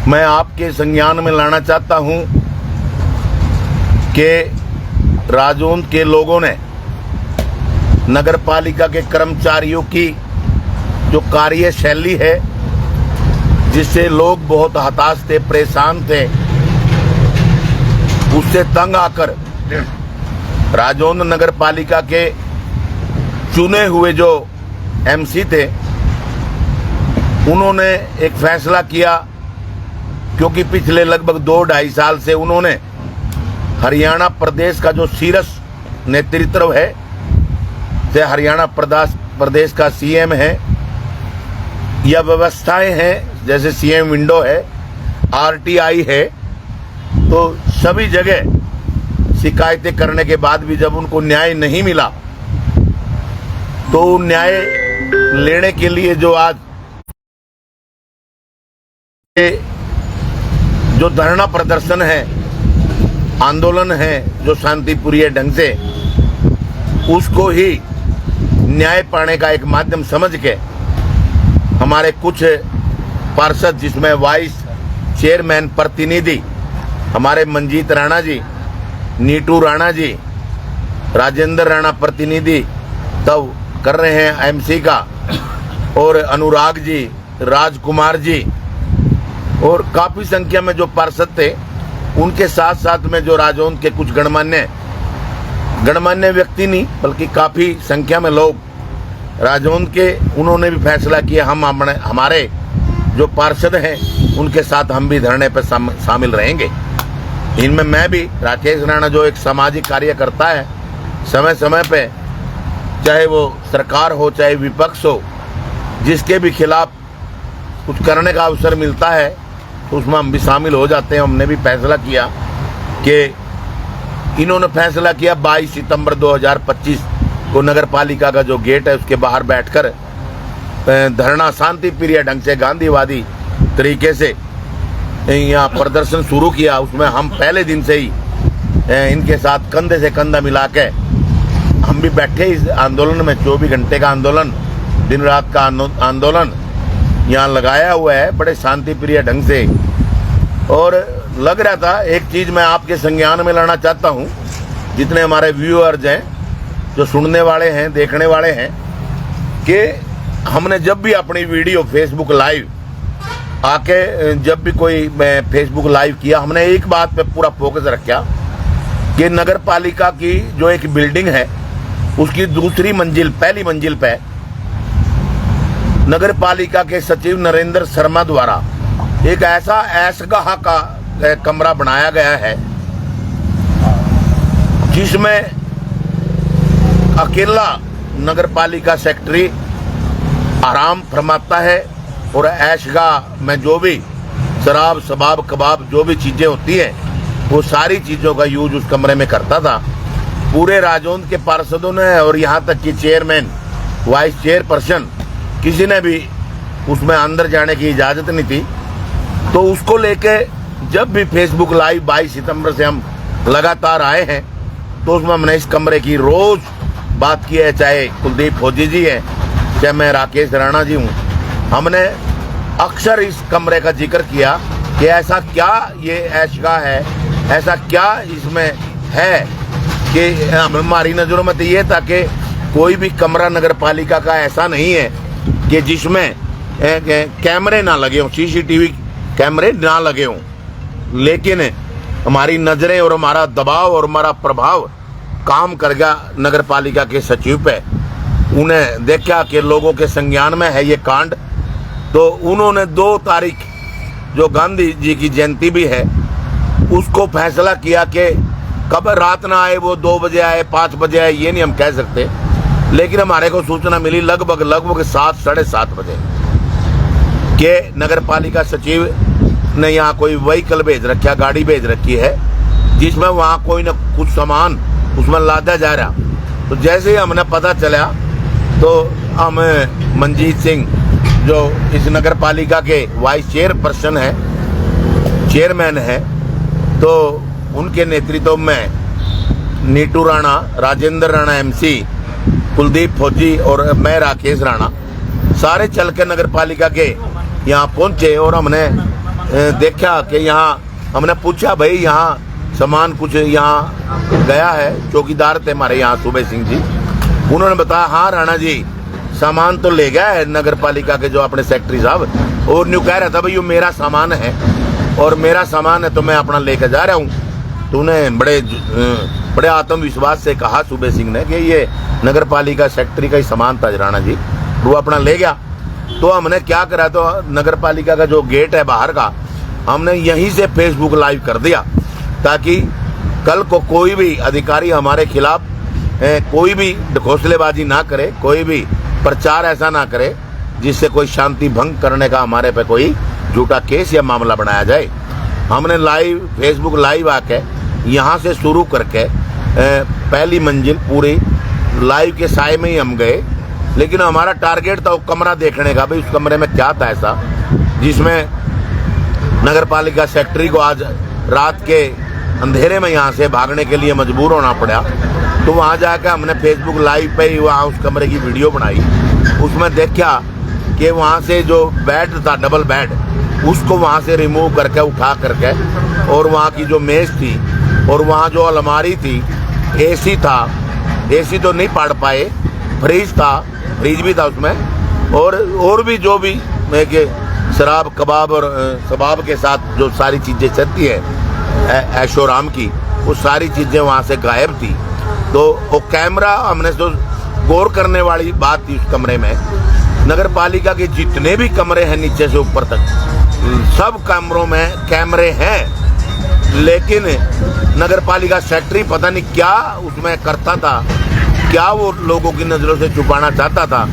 मैं आपके संज्ञान में लाना चाहता हूं कि राजौंद के लोगों ने नगर पालिका के कर्मचारियों की जो कार्यशैली है, जिससे लोग बहुत हताश थे, परेशान थे, उससे तंग आकर राजौंद नगर पालिका के चुने हुए जो एमसी थे, उन्होंने एक फैसला किया। क्योंकि पिछले लगभग 2-2.5 साल से उन्होंने हरियाणा प्रदेश का जो शीर्ष नेतृत्व है, से हरियाणा प्रदेश का सीएम है, या व्यवस्थाएं हैं जैसे सीएम विंडो है, आरटीआई है, तो सभी जगह शिकायतें करने के बाद भी जब उनको न्याय नहीं मिला, तो न्याय लेने के लिए जो आज जो धरना प्रदर्शन है, आंदोलन है, जो शांतिपूर्ण ढंग से, उसको ही न्याय पाने का एक माध्यम समझ के हमारे कुछ पार्षद, जिसमें वाइस चेयरमैन प्रतिनिधि हमारे मंजीत राणा जी, नीटू राणा जी, राजेंद्र राणा प्रतिनिधि तब कर रहे हैं एमसी का, और अनुराग जी, राजकुमार जी, और काफी संख्या में जो पार्षद थे, उनके साथ साथ में जो राजौंद के कुछ गणमान्य व्यक्ति नहीं बल्कि काफी संख्या में लोग राजौंद के, उन्होंने भी फैसला किया हम हमारे जो पार्षद हैं उनके साथ हम भी धरने पर शामिल रहेंगे। इनमें मैं भी, राकेश राणा जो एक सामाजिक कार्यकर्ता है, समय समय पे चाहे वो सरकार हो चाहे विपक्ष हो, जिसके भी खिलाफ कुछ करने का अवसर मिलता है तो उसमें हम भी शामिल हो जाते हैं। हमने भी फैसला किया कि इन्होंने फैसला किया 22 सितंबर 2025 को नगर पालिका का जो गेट है उसके बाहर बैठकर धरना शांतिप्रिय ढंग से, गांधीवादी तरीके से यहाँ प्रदर्शन शुरू किया। उसमें हम पहले दिन से ही इनके साथ कंधे से कंधा मिला के हम भी बैठे इस आंदोलन में। 24 घंटे का आंदोलन, दिन रात का आंदोलन यहाँ लगाया हुआ है बड़े शांतिप्रिय ढंग से। और लग रहा था, एक चीज मैं आपके संज्ञान में लाना चाहता हूँ, जितने हमारे व्यूअर्स हैं, जो सुनने वाले हैं, देखने वाले हैं, कि हमने जब भी अपनी वीडियो फेसबुक लाइव आके, जब भी कोई फेसबुक लाइव किया, हमने एक बात पे पूरा फोकस रखा कि नगर पालिका की जो एक बिल्डिंग है उसकी दूसरी मंजिल, पहली मंजिल पे नगर पालिका के सचिव नरेंद्र शर्मा द्वारा एक ऐसा ऐशगाह का कमरा बनाया गया है जिसमें अकेला नगर पालिका सेक्रेटरी आराम फरमाता है, और ऐशगाह में जो भी शराब, शबाब, कबाब, जो भी चीजें होती हैं, वो सारी चीजों का यूज उस कमरे में करता था। पूरे राजौंद के पार्षदों ने, और यहाँ तक कि चेयरमैन, वाइस चेयरपर्सन, किसी ने भी उसमें अंदर जाने की इजाजत नहीं थी। तो उसको लेके जब भी फेसबुक लाइव 22 सितंबर से हम लगातार आए हैं, तो उसमें हमने इस कमरे की रोज बात की है, चाहे कुलदीप फौजी जी है, चाहे मैं राकेश राणा जी हूँ। हमने अक्सर इस कमरे का जिक्र किया कि ऐसा क्या ये ऐशगाह है, ऐसा क्या इसमें है कि हमारी नजरों में तो ये था कि कोई भी कमरा नगर पालिका का ऐसा नहीं है कि जिसमें कैमरे ना लगे हों, सीसीटीवी कैमरे ना लगे हों। लेकिन हमारी नजरें और हमारा दबाव और हमारा प्रभाव काम कर गया नगर पालिका के सचिव पे। उन्हें देखा कि लोगों के संज्ञान में है ये कांड, तो उन्होंने 2 तारीख, जो गांधी जी की जयंती भी है, उसको फैसला किया कि कब रात ना आए, वो 2 बजे आए, 5 बजे आए, ये नहीं हम कह सकते, लेकिन हमारे को सूचना मिली लगभग 7, 7:30 बजे के नगर पालिका सचिव ने यहाँ कोई व्हीकल भेज रखा, गाड़ी भेज रखी है, जिसमें वहाँ कोई न कुछ सामान उसमें लादा जा रहा। तो जैसे ही हमने पता चला, तो हम मंजीत सिंह, जो इस नगर पालिका के वाइस चेयरपर्सन है, चेयरमैन है, तो उनके नेतृत्व में नीटू राणा, राजेंद्र राणा एमसी, कुलदीप फौजी और मैं राकेश राणा, सारे चल के नगर पालिका के यहाँ पहुंचे और हमने देखा कि यहाँ, हमने पूछा भाई यहाँ सामान कुछ यहाँ गया है, चौकीदार थे हमारे यहाँ सुबे सिंह जी, उन्होंने बताया हाँ राणा जी सामान तो ले गया है नगर पालिका के जो अपने सेक्रेटरी साहब, और न्यू कह रहा था भाई ये मेरा सामान है और मेरा सामान है तो मैं अपना लेकर जा रहा हूँ। तो उन्हें बड़े आत्मविश्वास से कहा सुबे सिंह ने कि ये नगर पालिका सेक्रेटरी का ही सामान था राणा जी, वो अपना ले गया। तो हमने क्या करा, तो नगर पालिका का जो गेट है बाहर का, हमने यहीं से फेसबुक लाइव कर दिया ताकि कल को कोई भी अधिकारी हमारे खिलाफ कोई भी घोंसलेबाजी ना करे, कोई भी प्रचार ऐसा ना करे जिससे कोई शांति भंग करने का हमारे पे कोई झूठा केस या मामला बनाया जाए। हमने लाइव फेसबुक लाइव आके यहाँ से शुरू करके पहली मंजिल पूरी लाइव के साए में ही हम गए, लेकिन हमारा टारगेट था वो कमरा देखने का, भाई उस कमरे में क्या था ऐसा जिसमें नगर पालिका सेक्रेटरी को आज रात के अंधेरे में यहाँ से भागने के लिए मजबूर होना पड़ा। तो वहाँ जाकर हमने फेसबुक लाइव पे ही वहाँ उस कमरे की वीडियो बनाई। उसमें देखा कि वहाँ से जो बेड था, डबल बेड, उसको वहाँ से रिमूव करके उठा करके, और वहाँ की जो मेज थी और वहाँ जो अलमारी थी, एसी था, एसी तो नहीं पढ़ पाए, फ्रिज था, फ्रिज भी था उसमें, और भी जो भी कि शराब कबाब और कबाब के साथ जो सारी चीज़ें चलती है ऐशोराम की, वो सारी चीज़ें वहाँ से गायब थी। तो वो कैमरा, हमने तो गौर करने वाली बात थी उस कमरे में, नगर पालिका के जितने भी कमरे हैं नीचे से ऊपर तक सब कमरों में कैमरे हैं, लेकिन नगर पालिका सेक्रेटरी पता नहीं क्या उसमें करता था, क्या वो लोगों की नज़रों से छुपाना चाहता था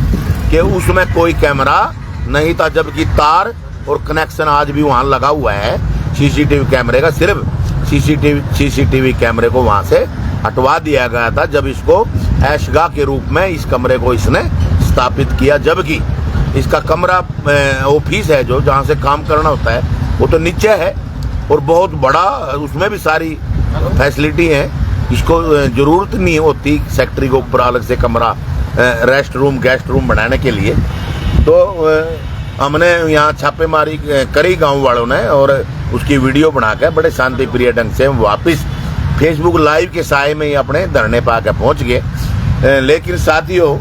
कि उसमें कोई कैमरा नहीं था, जबकि तार और कनेक्शन आज भी वहाँ लगा हुआ है सीसीटीवी कैमरे का। सिर्फ सीसीटीवी कैमरे को वहाँ से हटवा दिया गया था जब इसको ऐशगाह के रूप में इस कमरे को इसने स्थापित किया, जबकि इसका कमरा ऑफिस है जो जहाँ से काम करना होता है वो तो नीचे है और बहुत बड़ा, उसमें भी सारी फैसिलिटी है। इसको ज़रूरत नहीं होती सेक्रेटरी को ऊपर अलग से कमरा रेस्ट रूम गेस्ट रूम बनाने के लिए। तो हमने यहाँ छापेमारी करी गांव वालों ने और उसकी वीडियो बनाकर बड़े शांति प्रिय ढंग से वापस फेसबुक लाइव के साए में ही अपने धरने पा के पहुँच गए। लेकिन साथियों,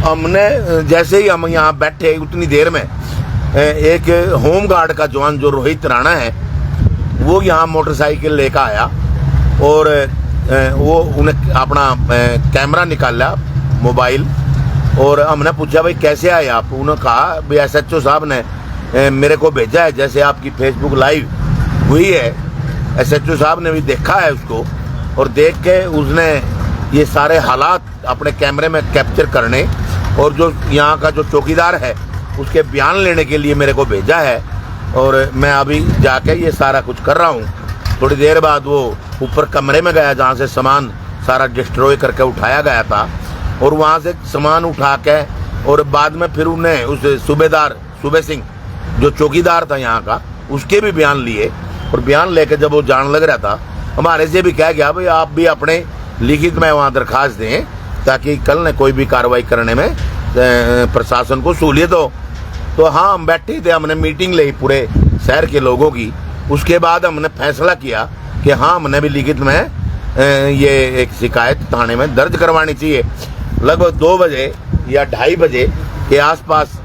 हमने जैसे ही हम यहाँ बैठे उतनी देर में एक होम गार्ड का जवान जो रोहित राणा है वो यहाँ मोटरसाइकिल लेकर आया और वो उन्हें अपना कैमरा निकाला मोबाइल, और हमने पूछा भाई कैसे आए आप? उन्होंने कहा भाई SHO साहब ने मेरे को भेजा है, जैसे आपकी फेसबुक लाइव हुई है SHO साहब ने भी देखा है उसको, और देख के उसने ये सारे हालात अपने कैमरे में कैप्चर करने और जो यहाँ का जो चौकीदार है उसके बयान लेने के लिए मेरे को भेजा है, और मैं अभी जाके ये सारा कुछ कर रहा हूँ। थोड़ी देर बाद वो ऊपर कमरे में गया जहाँ से सामान सारा डिस्ट्रॉय करके उठाया गया था, और वहाँ से सामान उठा के और बाद में फिर उन्हें उस सुबे सिंह जो चौकीदार था यहाँ का उसके भी बयान लिए, और बयान लेके जब वो जान लग रहा था हमारे से भी कह गया भाई आप भी अपने लिखित में वहाँ दरखास्त दें ताकि कल न कोई भी कार्रवाई करने में प्रशासन को सहूलियत हो। तो हाँ, हम बैठे थे, हमने मीटिंग ली पूरे शहर के लोगों की। उसके बाद हमने फैसला किया कि हाँ, हमने भी लिखित में ये एक शिकायत थाने में दर्ज करवानी चाहिए। लगभग 2 बजे या 2:30 बजे के आसपास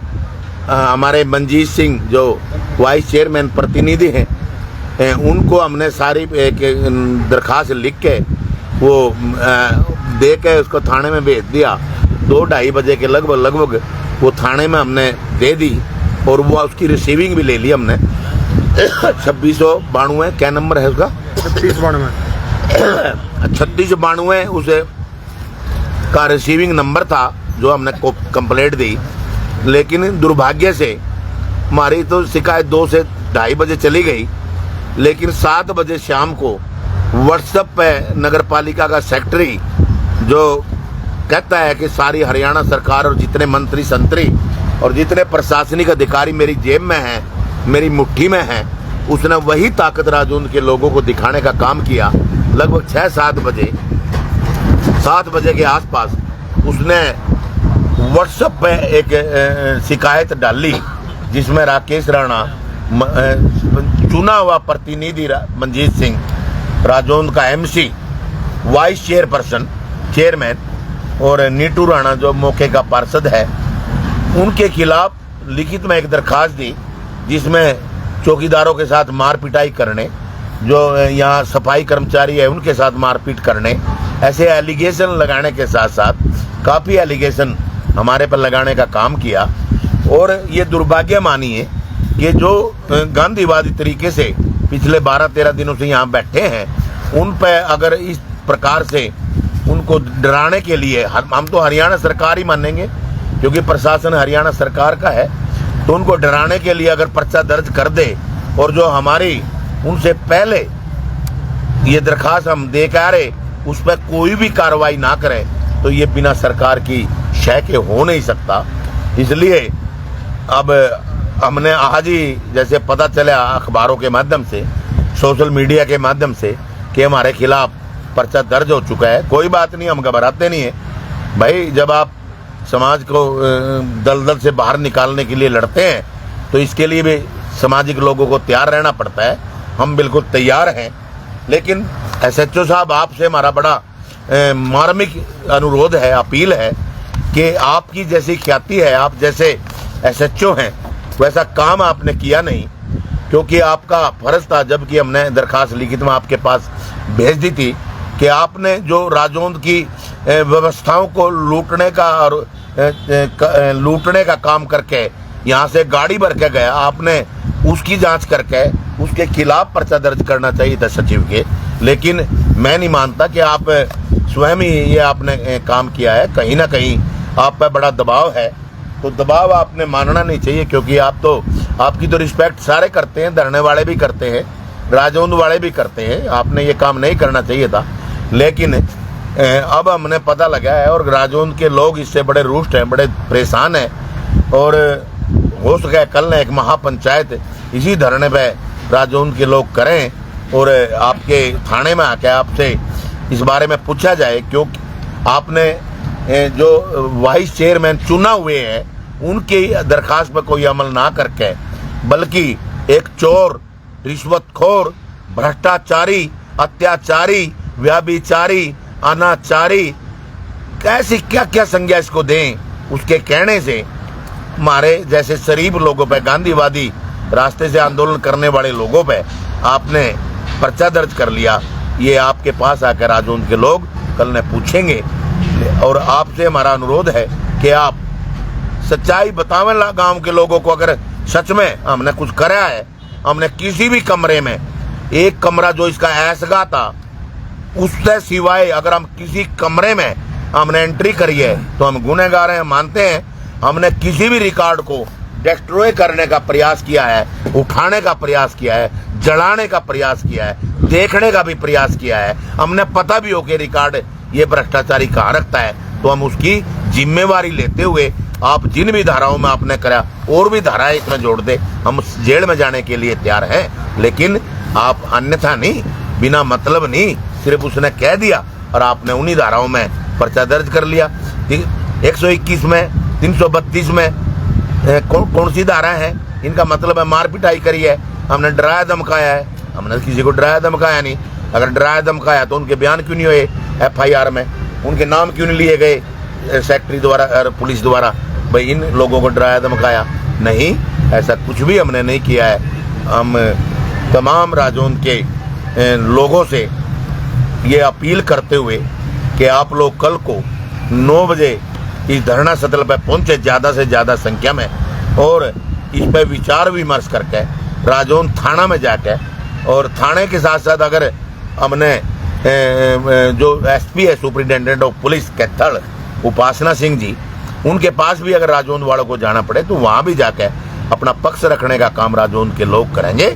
हमारे मंजीत सिंह जो वाइस चेयरमैन प्रतिनिधि हैं उनको हमने सारी एक दरखास्त लिख के वो दे के उसको थाने में भेज दिया। 2-2:30 बजे के लगभग वो थाने में हमने दे दी, और वो उसकी रिसीविंग भी ले ली हमने। 2692 क्या नंबर है उसका? 3692 उसे का रिसीविंग नंबर था जो हमने कंप्लेंट दी। लेकिन दुर्भाग्य से हमारी तो शिकायत 2 से 2:30 बजे चली गई, लेकिन 7 बजे शाम को व्हाट्सएप पे नगर पालिका का सेक्रेटरी जो कहता है कि सारी हरियाणा सरकार और जितने मंत्री संतरी और जितने प्रशासनिक अधिकारी मेरी जेब में हैं, मेरी मुट्ठी में हैं, उसने वही ताकत राजूंद के लोगों को दिखाने का काम किया। लगभग 6-7 बजे 7 बजे के आसपास उसने व्हाट्सएप पे एक शिकायत डाली जिसमें राकेश राणा चुना हुआ प्रतिनिधि मंजीत सिंह, राजौंद का एमसी, वाइस चेयरपर्सन, चेयरमैन, और नीटू राणा जो मौके का पार्षद है, उनके खिलाफ लिखित में एक दरखास्त दी जिसमें चौकीदारों के साथ मार पिटाई करने, जो यहाँ सफाई कर्मचारी है उनके साथ मारपीट करने, ऐसे एलिगेशन लगाने के साथ साथ काफ़ी एलिगेशन हमारे पर लगाने का काम किया। और ये दुर्भाग्य मानिए कि जो गांधीवादी तरीके से पिछले 12-13 दिनों से यहाँ बैठे हैं, उन पर अगर इस प्रकार से उनको डराने के लिए, हम तो हरियाणा सरकार ही मानेंगे क्योंकि प्रशासन हरियाणा सरकार का है, तो उनको डराने के लिए अगर पर्चा दर्ज कर दे और जो हमारी उनसे पहले ये दरखास्त हम दे के आ रहे उस पर कोई भी कार्रवाई ना करें, तो ये बिना सरकार की शय के हो नहीं सकता। इसलिए अब हमने आज ही जैसे पता चला अखबारों के माध्यम से, सोशल मीडिया के माध्यम से कि हमारे खिलाफ पर्चा दर्ज हो चुका है। कोई बात नहीं, हम घबराते नहीं है भाई। जब आप समाज को दलदल से बाहर निकालने के लिए लड़ते हैं तो इसके लिए भी सामाजिक लोगों को तैयार रहना पड़ता है। हम बिल्कुल तैयार हैं, लेकिन एसएचओ साहब आपसे हमारा बड़ा मार्मिक अनुरोध है, अपील है कि आपकी जैसी ख्याति है, आप जैसे एसएचओ हैं, वैसा काम आपने किया नहीं, क्योंकि आपका फर्ज था, जबकि हमने दरखास्त लिखित में आपके पास भेज दी थी कि आपने जो राजौंद की व्यवस्थाओं को लूटने का काम करके यहाँ से गाड़ी भर के गया, आपने उसकी जांच करके उसके खिलाफ पर्चा दर्ज करना चाहिए था सचिव के। लेकिन मैं नहीं मानता कि आप स्वयं ही ये आपने काम किया है। कहीं ना कहीं आप पर बड़ा दबाव है, तो दबाव आपने मानना नहीं चाहिए, क्योंकि आपकी तो रिस्पेक्ट सारे करते हैं, धरने वाले भी करते हैं, राजौंद वाले भी करते हैं। आपने ये काम नहीं करना चाहिए था। लेकिन अब हमने पता लगा है और राजौंद के लोग इससे बड़े रुष्ट हैं, बड़े परेशान हैं, और हो सके कल ने एक महापंचायत इसी धरने पे राजौंद के लोग करें और आपके थाने में आके आपसे इस बारे में पूछा जाए, क्योंकि आपने जो वाइस चेयरमैन चुना हुए हैं उनकी दरखास्त पर कोई अमल ना करके, बल्कि एक चोर, रिश्वतखोर, भ्रष्टाचारी, अत्याचारी, व्याभिचारी, अनाचारी, कैसी क्या क्या संज्ञा इसको दें, उसके कहने से हमारे जैसे शरीफ लोगों पे, गांधीवादी रास्ते से आंदोलन करने वाले लोगों पे आपने पर्चा दर्ज कर लिया। ये आपके पास आकर राजौंद के लोग कल ने पूछेंगे, और आपसे हमारा अनुरोध है कि आप सच्चाई बतावें गांव के लोगों को। अगर सच में हमने कुछ करा है, हमने किसी भी कमरे में, एक कमरा जो इसका ऐसगा था, उससे सिवाय अगर हम किसी कमरे में हमने एंट्री करी है तो हम गुनहगार हैं, मानते हैं। हमने किसी भी रिकॉर्ड को डिस्ट्रॉय करने का प्रयास किया है, उठाने का प्रयास किया है, जलाने का प्रयास किया है, देखने का भी प्रयास किया है। हमने पता भी हो कि रिकॉर्ड ये भ्रष्टाचारी कहाँ रखता है, तो हम उसकी जिम्मेवारी लेते हुए आप जिन भी धाराओं में आपने करा और भी धाराएं इसमें जोड़ दे, हम जेल में जाने के लिए तैयार हैं। लेकिन आप अन्यथा नहीं, बिना मतलब नहीं, सिर्फ उसने कह दिया और आपने उन्हीं धाराओं में पर्चा दर्ज कर लिया। 121 में, 332 में कौन सी धारा है? इनका मतलब है मार पिटाई करी है, हमने डराया धमकाया है। हमने किसी को डराया धमकाया नहीं। अगर डराया धमकाया तो उनके बयान क्यों नहीं हुए FIR में? उनके नाम क्यों नहीं लिए गए सेक्रेटरी द्वारा और पुलिस द्वारा, भाई इन लोगों को डराया धमकाया? नहीं, ऐसा कुछ भी हमने नहीं किया है। हम तमाम राजौंद के लोगों से ये अपील करते हुए कि आप लोग कल को 9 बजे इस धरना स्थल पर पहुंचे, ज़्यादा से ज़्यादा संख्या में, और इस पर विचार विमर्श करके राजौंद थाना में जाके, और थाने के साथ साथ अगर हमने जो SP है, सुपरिटेंडेंट ऑफ पुलिस कैथल उपासना सिंह जी, उनके पास भी अगर राजौंद वालों को जाना पड़े तो वहाँ भी जाके अपना पक्ष रखने का काम राजौंद के लोग करेंगे।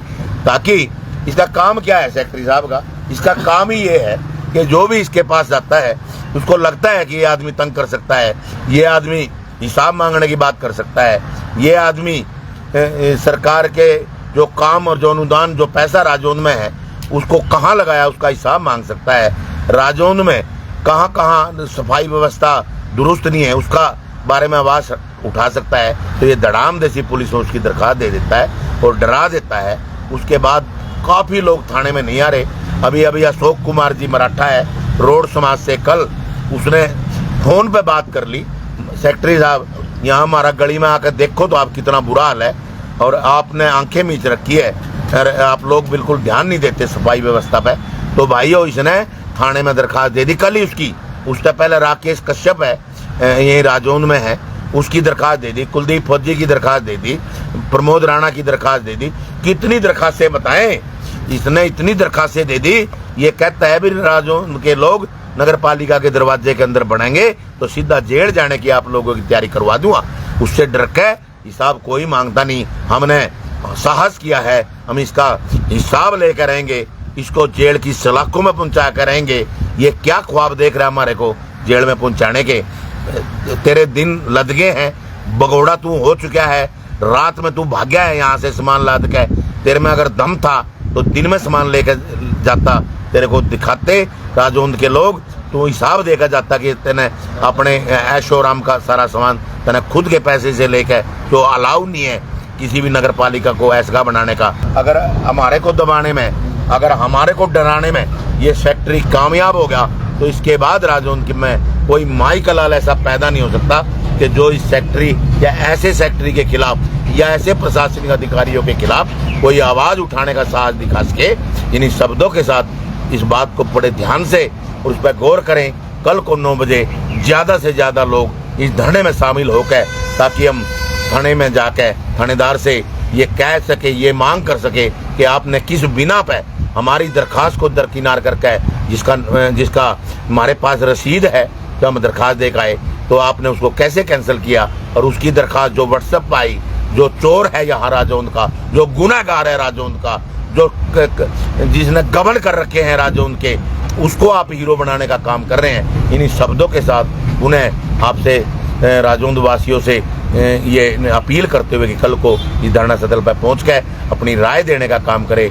ताकि इसका काम क्या है सेक्रेटरी साहब का? इसका काम ही ये है कि जो भी इसके पास जाता है उसको लगता है कि ये आदमी तंग कर सकता है, ये आदमी हिसाब मांगने की बात कर सकता है, ये आदमी सरकार के जो काम और जो अनुदान, जो पैसा राजौंद में है उसको कहाँ लगाया उसका हिसाब मांग सकता है। राजौंद में कहाँ कहाँ सफाई व्यवस्था दुरुस्त नहीं है उसका बारे में आवाज़ उठा सकता है, तो ये धड़ाम जैसी पुलिस में उसकी दरखास्त दे देता है और डरा देता है। उसके बाद काफ़ी लोग थाने में नहीं आ रहे। अभी अभी अशोक कुमार जी मराठा है, रोड समाज से, कल उसने फ़ोन पे बात कर ली, सेक्रेटरी साहब यहाँ हमारा गली में आकर देखो तो आप कितना बुरा हाल है और आपने आंखें मीच रखी है और आप लोग बिल्कुल ध्यान नहीं देते सफाई व्यवस्था पे। तो भाइयों इसने थाने में दरखास्त दे दी कल ही उसकी। उससे पहले राकेश कश्यप है, यही राजौंद में है, उसकी दरखास्त दे दी, कुलदीप फौजी की दरखास्त दे दी, प्रमोद राणा की दरखास्त दे दी। कितनी दरखास्तें बताएं, इसने इतनी दरखास्तें दे दी। ये कहता है भी राजौंद के लोग नगर पालिका के दरवाजे के अंदर बढ़ेंगे तो सीधा जेल जाने की आप लोगों की तैयारी करवा दूंगा। उससे डर के हिसाब कोई मांगता नहीं। हमने साहस किया है, हम इसका हिसाब लेकर रहेंगे, इसको जेल की सलाखों में पहुंचा कर रहेंगे। ये क्या ख्वाब देख रहा है हमारे को जेल में पहुंचाने के? तेरे दिन लद गए हैं, भगोड़ा तू हो चुका है, रात में तू भाग्या है यहाँ से सामान लाद के। तेरे में अगर दम था तो दिन में सामान लेकर जाता, तेरे को दिखाते राजौंद के लोग, तू हिसाब देकर जाता कि तेने अपने ऐशो आराम का सारा सामान तेने खुद के पैसे से लेकर, जो अलाउ नहीं है किसी भी नगर पालिका को ऐसा बनाने का। अगर हमारे को दबाने में, अगर हमारे को डराने में ये फैक्ट्री कामयाब हो गया तो इसके बाद राजौंद में कोई माई का लाल ऐसा पैदा नहीं हो सकता कि जो इस फैक्ट्री या ऐसे फैक्ट्री के खिलाफ या ऐसे प्रशासनिक अधिकारियों के खिलाफ कोई आवाज़ उठाने का साहस दिखा सके। इन्हीं शब्दों के साथ इस बात को बड़े ध्यान से और उस पर गौर करें। कल को 9 बजे ज़्यादा से ज़्यादा लोग इस धरने में शामिल होकर, ताकि हम थाने में जाकर थानेदार से ये कह सके, ये मांग कर सके कि आपने किस बिना पे हमारी दरखास्त को दरकिनार करके, जिसका हमारे पास रसीद है तो हम दरखास्त दे के आए, तो आपने उसको कैसे कैंसिल किया। और उसकी दरखास्त जो व्हाट्सएप पर आई, जो चोर है यहाँ राजौंद का, जो गुनाहगार है राजौंद का, जो जिसने गबन कर रखे हैं राजौंद के, उसको आप हीरो बनाने का काम कर रहे हैं। इन्हीं शब्दों के साथ उन्हें आपसे राजौंद वासियों से ये अपील करते हुए कि कल को इस धरना स्थल पर पहुँच कर अपनी राय देने का काम करे।